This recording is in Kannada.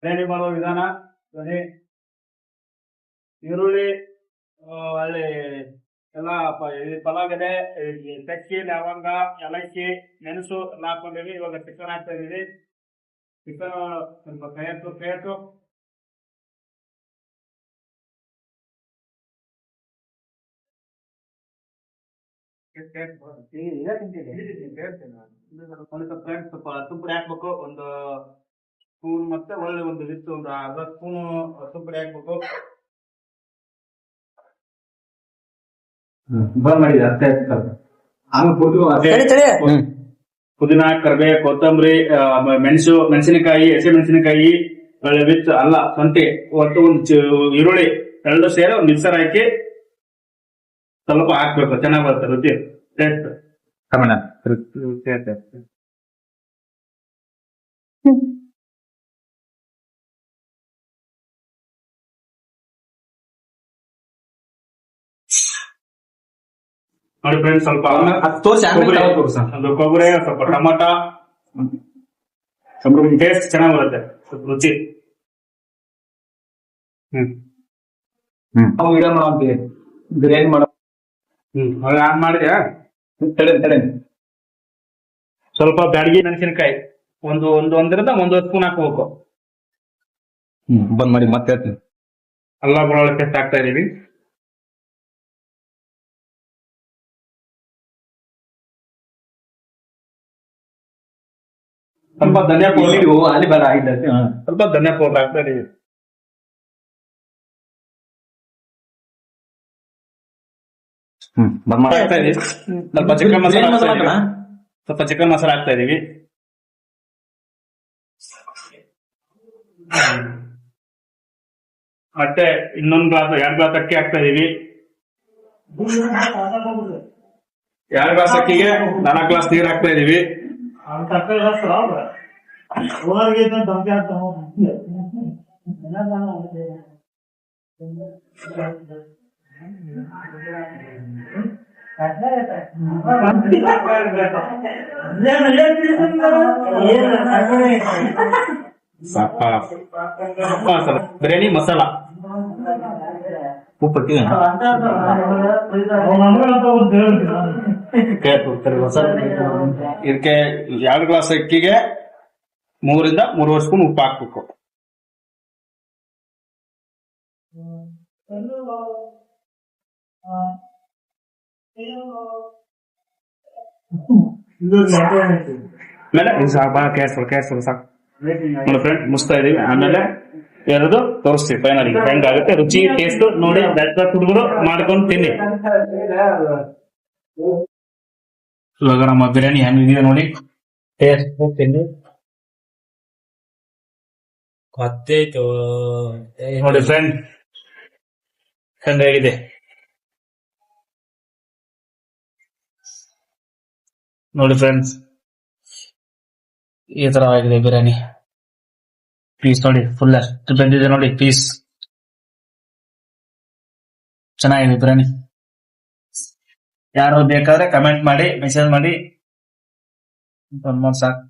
ಬಿರಿಯಾನಿ ಮಾಡುವ ವಿಧಾನ ನೋಡಿ. ಈರುಳ್ಳಿ ಅಲ್ಲಿ ಎಲ್ಲ ಪಲಾವ್ ಎಲೆ, ಚಕ್ಕಿ, ಲವಂಗ, ಏಲಕ್ಕಿ, ಮೆಣಸು ಎಲ್ಲ ಹಾಕೊಂಡಿವಿ. ಇವಾಗ ಚಿಕನ್ ಹಾಕ್ತಾ ಇದೀವಿ. ಚಿಕನ್ ಸ್ವಲ್ಪ ಕೈ ಸ್ವಲ್ಪ ತುಪ್ಪಡಿ ಹಾಕ್ಬೇಕು. ಒಂದು ಸ್ಪೂನ್ ಮತ್ತೆ ಒಳ್ಳೆ ಒಂದು ವಿತ್ತು ಒಂದು ಅರ್ಧ ಸ್ಪೂನು ತುಪ್ಪಡಿ ಹಾಕ್ಬೇಕು. ಪುದೀನ, ಕರಿಬೇವು, ಕೊತ್ತಂಬರಿ, ಮೆಣಸಿನಕಾಯಿ, ಹಸಿಮೆಣಸಿನಕಾಯಿ, ಒಳ್ಳೆ ವಿತ್ ಅಲ್ಲ, ಶುಂಠಿ ಒಟ್ಟು ಒಂದು ಈರುಳ್ಳಿ ಎರಡು ಸೇರಿ ಒಂದು ಮಿಕ್ಸರ್ ಹಾಕಿ ಸ್ವಲ್ಪ ಹಾಕ್ಬೇಕು. ಚೆನ್ನಾಗಿ ಬರುತ್ತೆ ರುಚಿ, ಟೇಸ್ಟ್. ನೋಡಿ ಫ್ರೆಂಡ್ಸ್, ಸ್ವಲ್ಪ ಕೊಬ್ಬರಿ, ಸ್ವಲ್ಪ ಟೊಮಾಟ, ಟೇಸ್ಟ್ ಚೆನ್ನಾಗಿ ಬರುತ್ತೆ, ಸ್ವಲ್ಪ ರುಚಿ. ವಿಡಿಯೋ ಮಾಡೋ ಬಿರಿಯಾನಿ ಮಾಡೋ ಆನ್ ಮಾಡಿದ್ಯಾ? ಸ್ವಲ್ಪ ಬ್ಯಾಡಗಿ ಮೆಣಸಿನಕಾಯಿ ಒಂದರಿಂದ ಒಂದೂವರೆ ಸ್ಪೂನ್ ಹಾಕ್ಬೇಕು. ಬಂದ್ ಮಾಡಿ ಮತ್ತೆ ಹೇಳ್ತೀನಿ. ಅಲ್ಲ ಬೆಳ್ಳುಳ್ಳಿ ಪೇಸ್ಟ್ ಹಾಕ್ತಾ ಇದೀವಿ. ಸ್ವಲ್ಪ ಧನಿಯಾ ಪೌಡರ್, ಅಲ್ಲಿ ಬೇಡ ಆಗಿದ್ದ ಸ್ವಲ್ಪ ಧನಿಯಾ ಪೌಡರ್ ಹಾಕ್ತಾ ಇದೀವಿ. ಸ್ವಲ್ಪ ಚಿಕನ್ ಮಸಾಲ ಹಾಕ್ತಾ ಇದೀವಿ. ಮತ್ತೆ ಇನ್ನೊಂದು ಗ್ಲಾಸ್ 2 ಗ್ಲಾಸ್ ಅಕ್ಕಿ ಹಾಕ್ತಾ ಇದೀವಿ. 2 ಗ್ಲಾಸ್ ಅಕ್ಕಿಗೆ 4 ಗ್ಲಾಸ್ ನೀರ್ ಹಾಕ್ತಾ ಇದೀವಿ. ಬಿರಿಯಾನಿ ಮಸಾಲ ಉಪ್ಪು ಇದಕ್ಕೆ 2 ಗ್ಲಾಸ್ ಅಕ್ಕಿಗೆ 3 ರಿಂದ 3.5 ಸ್ಪೂನ್ ಉಪ್ಪು ಹಾಕ್ಬೇಕು. ಆಮೇಲೆ ಸಾಕು ನೋಡಿ ಫ್ರೆಂಡ್, ಮುಗಿಸ್ತಾ ಇದೀವಿ. ಆಮೇಲೆ ಎರಡು ತೋರಿಸ್ತೀವಿ ಫೈನಲ್ ಹೆಂಗಾಗುತ್ತೆ, ರುಚಿ ಟೇಸ್ಟ್ ನೋಡಿ. ಹುಡುಗರು ಮಾಡ್ಕೊಂಡು ತಿನ್ನಿ. ಇವಾಗ ನಮ್ಮ ಬಿರಿಯಾನಿ ಹೆಂಗಿದೆಯೋ ನೋಡಿ, ಟೇಸ್ಟ್ ತಿನ್ನಿ ನೋಡಿ ಫ್ರೆಂಡ್ ಹೆಂಗಾಗಿದೆ. ನೋಡಿ ಫ್ರೆಂಡ್ಸ್, ಈ ತರ ಆಗಿದೆ ಬಿರಿಯಾನಿ. ಪೀಸ್ ನೋಡಿ ಫುಲ್ ಅಷ್ಟು ಬಂದಿದೆ ನೋಡಿ ಪೀಸ್. ಚೆನ್ನಾಗಿದೆ ಬಿರಿಯಾನಿ. ಯಾರು ಬೇಕಾದ್ರೆ ಕಮೆಂಟ್ ಮಾಡಿ, ಮೆಸೇಜ್ ಮಾಡಿ. ಸಾಕು.